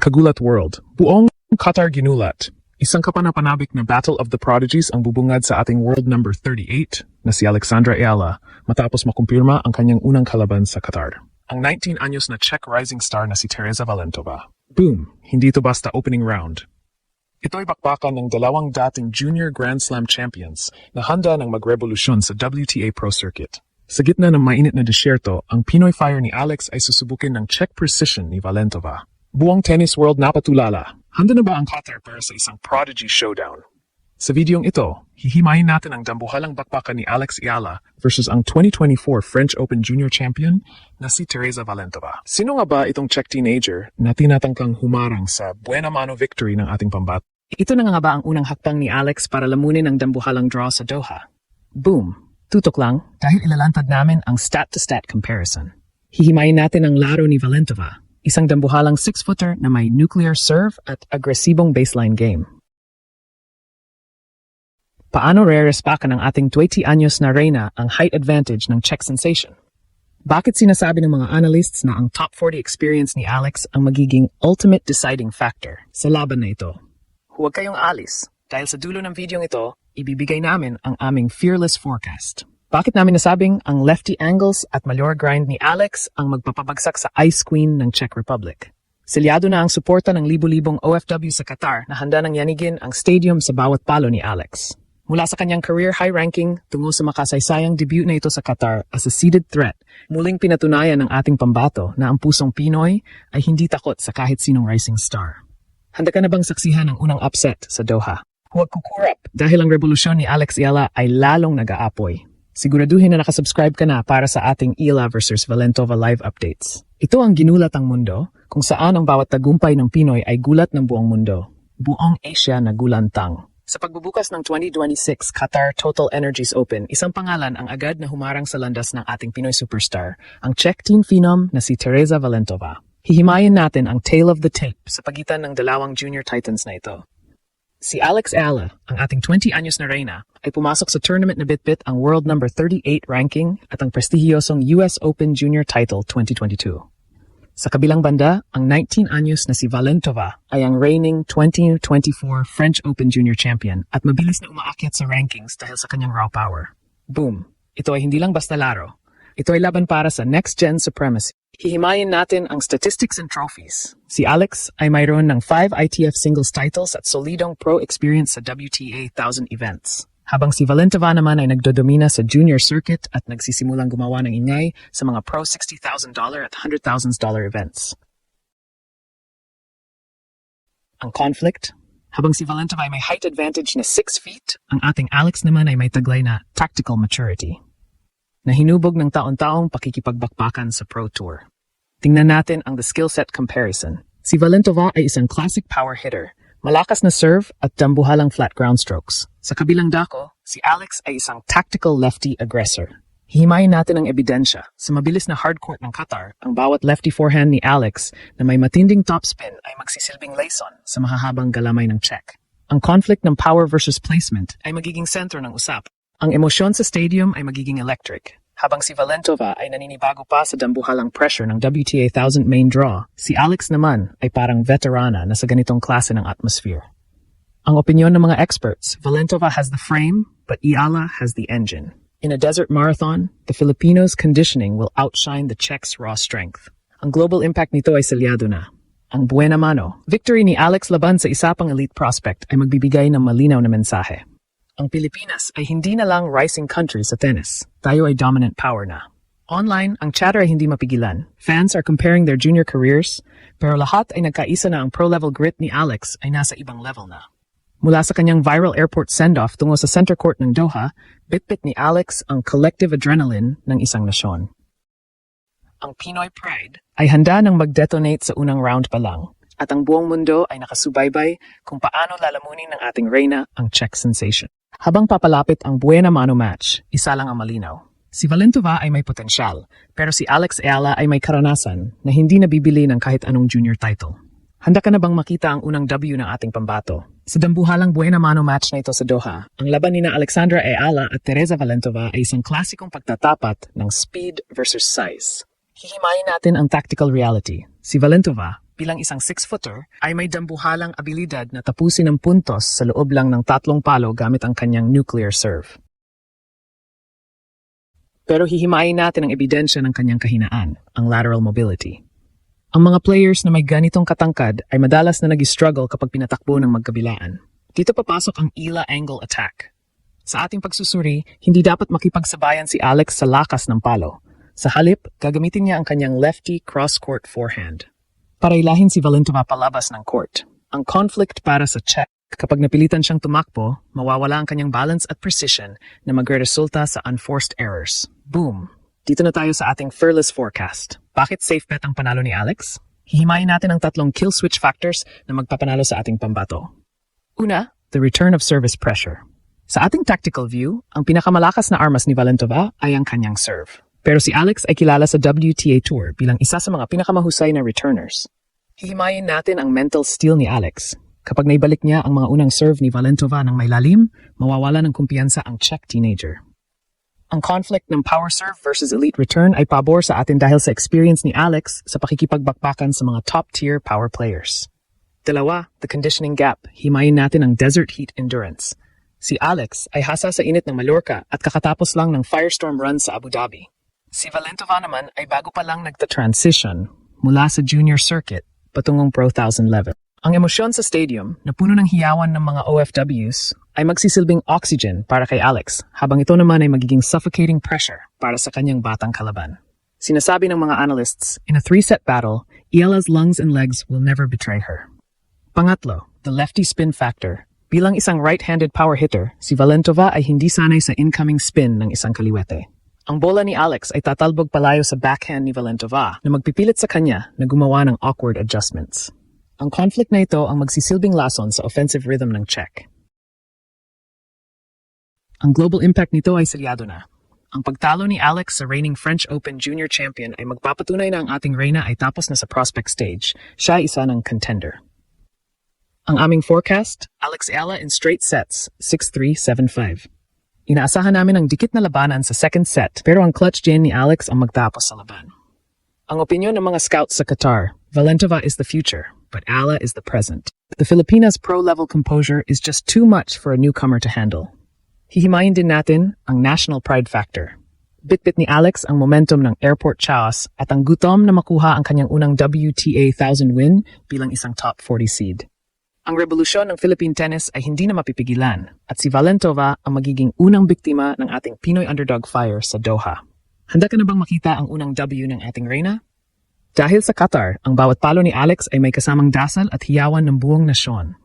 Kagulat World. Buong Qatar ginulat. Isang kapanapanabik na Battle of the Prodigies ang bubungad sa ating world number 38 na si Alexandra Ayala matapos makumpirma ang kanyang unang kalaban sa Qatar. Ang 19 anyos na Czech rising star na si Teresa Valentova. Boom! Hindi ito basta opening round. Ito ay bakbakan ng dalawang dating junior Grand Slam champions na handa ng magrevolusyon sa WTA Pro Circuit. Sa gitna ng mainit na disyerto, ang Pinoy fire ni Alex ay susubukin ng Czech precision ni Valentova. Buong tennis world napatulala. Handa na ba ang Qatar para sa isang prodigy showdown? Sa videong ito, hihimayin natin ang dambuhalang bakbakan ni Alex Ayala versus ang 2024 French Open Junior Champion na si Teresa Valentova. Sino nga ba itong Czech teenager na tinatangkang humarang sa buena mano victory ng ating pambato? Ito na nga ba ang unang hakbang ni Alex para lamunin ang dambuhalang draw sa Doha? Boom! Tutok lang dahil ilalantad namin ang stat-to-stat comparison. Hihimayin natin ang laro ni Valentova, isang dambuhalang 6-footer na may nuclear serve at agresibong baseline game. Paano re-respakan ng ating 20 anyos na reyna ang height advantage ng Czech sensation? Bakit sinasabi ng mga analysts na ang top 40 experience ni Alex ang magiging ultimate deciding factor sa laban na ito? Huwag kayong alis, dahil sa dulo ng videong ito, ibibigay namin ang aming fearless forecast. Bakit namin nasabing ang lefty angles at malure grind ni Alex ang magpapabagsak sa Ice Queen ng Czech Republic? Selyado na ang suporta ng libu-libong OFW sa Qatar na handa nang yanigin ang stadium sa bawat palo ni Alex. Mula sa kanyang career high ranking tungo sa makasaysayang debut na ito sa Qatar as a seeded threat, muling pinatunayan ng ating pambato na ang pusong Pinoy ay hindi takot sa kahit sinong rising star. Handa ka na bang saksihan ang unang upset sa Doha? Huwag kukurap dahil ang revolusyon ni Alex Ayala ay lalong nag-aapoy. Siguraduhin na nakasubscribe ka na para sa ating Ayala vs Valentova live updates. Ito ang ginulat ang mundo kung saan ang bawat tagumpay ng Pinoy ay gulat ng buong mundo. Buong Asia na gulantang. Sa pagbubukas ng 2026 Qatar Total Energies Open, isang pangalan ang agad na humarang sa landas ng ating Pinoy superstar, ang Czech teen phenom na si Teresa Valentova. Hihimayin natin ang tale of the tape sa pagitan ng dalawang junior titans na ito. Si Alex Ayala, ang ating 20 anyos na reyna, ay pumasok sa tournament na bitbit ang world number 38 ranking at ang prestihiyosong US Open Junior Title 2022. Sa kabilang banda, ang 19 anyos na si Valentova ay ang reigning 2024 French Open Junior Champion at mabilis na umaakyat sa rankings dahil sa kanyang raw power. Boom! Ito ay hindi lang basta laro. Ito ay laban para sa next-gen supremacy. Hihimayin natin ang statistics and trophies. Si Alex ay mayroon ng 5 ITF singles titles at solidong pro experience sa WTA 1000 events. Habang si Valentova naman ay nagdodomina sa junior circuit at nagsisimulang gumawa ng ingay sa mga pro $60,000 at $100,000 events. Ang conflict? Habang si Valentova ay may height advantage na 6 feet, ang ating Alex naman ay may taglay na tactical maturity na hinubog ng taon-taong pakikipagbakbakan sa Pro Tour. Tingnan natin ang the skill set comparison. Si Valentova ay isang classic power hitter, malakas na serve at dambuhalang flat ground strokes. Sa kabilang dako, si Alex ay isang tactical lefty aggressor. Hihimayin natin ang ebidensya. Sa mabilis na hardcourt ng Qatar, ang bawat lefty forehand ni Alex na may matinding topspin ay magsisilbing lason sa mahahabang galamay ng Czech. Ang conflict ng power versus placement ay magiging center ng usap. Ang emosyon sa stadium ay magiging electric. Habang si Valentova ay naninibago pa sa dambuhalang pressure ng WTA 1000 main draw, si Alex naman ay parang veterana na sa ganitong klase ng atmosphere. Ang opinyon ng mga experts, Valentova has the frame, but Ayala has the engine. In a desert marathon, the Filipinos' conditioning will outshine the Czechs' raw strength. Ang global impact nito ay selyado na. Ang buena mano, victory ni Alex laban sa isa pang elite prospect ay magbibigay ng malinaw na mensahe. Ang Pilipinas ay hindi na lang rising country sa tennis. Tayo ay dominant power na. Online, ang chatter ay hindi mapigilan. Fans are comparing their junior careers, pero lahat ay nagkaisa na ang pro-level grit ni Alex ay nasa ibang level na. Mula sa kanyang viral airport send-off tungo sa center court ng Doha, bitbit ni Alex ang collective adrenaline ng isang nasyon. Ang Pinoy pride ay handa nang mag-detonate sa unang round pa lang, at ang buong mundo ay nakasubaybay kung paano lalamunin ng ating reyna ang Czech sensation. Habang papalapit ang buena mano match, isa lang ang malinaw. Si Valentova ay may potensyal, pero si Alex Ayala ay may karanasan na hindi nabibili ng kahit anong junior title. Handa ka na bang makita ang unang W ng ating pambato? Sa dambuhalang buena mano match na ito sa Doha, ang laban ni na Alexandra Ayala at Teresa Valentova ay isang klasikong pagtatapat ng speed versus size. Hihimayin natin ang tactical reality. Si Valentova, bilang isang 6-footer, ay may dambuhalang abilidad na tapusin ang puntos sa loob lang ng 3 palo gamit ang kanyang nuclear serve. Pero hihimayin natin ang ebidensya ng kanyang kahinaan, ang lateral mobility. Ang mga players na may ganitong katangkad ay madalas na nag-struggle kapag pinatakbo ng magkabilaan. Dito papasok ang ELA angle attack. Sa ating pagsusuri, hindi dapat makipagsabayan si Alex sa lakas ng palo. Sa halip, gagamitin niya ang kanyang lefty cross-court forehand. Para ilahin si Valentova palabas ng court. Ang conflict para sa check. Kapag napilitan siyang tumakbo, mawawala ang kanyang balance at precision na magre-resulta sa unforced errors. Boom! Dito na tayo sa ating fearless forecast. Bakit safe bet ang panalo ni Alex? Hihimayin natin ang 3 kill switch factors na magpapanalo sa ating pambato. Una, the return of service pressure. Sa ating tactical view, ang pinakamalakas na armas ni Valentova ay ang kanyang serve. Pero si Alex ay kilala sa WTA Tour bilang isa sa mga pinakamahusay na returners. Hihimayin natin ang mental steel ni Alex. Kapag naibalik niya ang mga unang serve ni Valentova ng may lalim, mawawala ng kumpiyansa ang Czech teenager. Ang conflict ng power serve versus elite return ay pabor sa atin dahil sa experience ni Alex sa pakikipagbakbakan sa mga top-tier power players. Dalawa, the conditioning gap. Himayin natin ang desert heat endurance. Si Alex ay hasa sa init ng Mallorca at kakatapos lang ng firestorm run sa Abu Dhabi. Si Valentova naman ay bago pa lang nagta-transition mula sa junior circuit patungong Pro 1000 level. Ang emosyon sa stadium na puno ng hiyawan ng mga OFWs ay magsisilbing oxygen para kay Alex habang ito naman ay magiging suffocating pressure para sa kanyang batang kalaban. Sinasabi ng mga analysts, in a 3-set battle, Iala's lungs and legs will never betray her. Pangatlo, the lefty spin factor. Bilang isang right-handed power hitter, si Valentova ay hindi sanay sa incoming spin ng isang kaliwete. Ang bola ni Alex ay tatalbog palayo sa backhand ni Valentova na magpipilit sa kanya na gumawa ng awkward adjustments. Ang conflict na ito ang magsisilbing lason sa offensive rhythm ng Czech. Ang global impact nito ay selyado na. Ang pagtalo ni Alex sa reigning French Open Junior Champion ay magpapatunay na ang ating reyna ay tapos na sa prospect stage. Siya ay isa ng contender. Ang aming forecast, Alex Ayala in straight sets, 6-3, 7-5. Inaasahan namin ang dikit na labanan sa second set pero ang clutch gen ni Alex ang magtapos sa laban. Ang opinyon ng mga scouts sa Qatar, Valentova is the future, but Ayala is the present. The Filipinas' pro-level composure is just too much for a newcomer to handle. Hihimayin din natin ang national pride factor. Bitbit ni Alex ang momentum ng airport chaos at ang gutom na makuha ang kanyang unang WTA 1000 win bilang isang top 40 seed. Ang revolusyon ng Philippine tennis ay hindi na mapipigilan at si Valentova ang magiging unang biktima ng ating Pinoy underdog fire sa Doha. Handa ka na bang makita ang unang W ng ating reyna? Dahil sa Qatar, ang bawat palo ni Alex ay may kasamang dasal at hiyawan ng buong nasyon.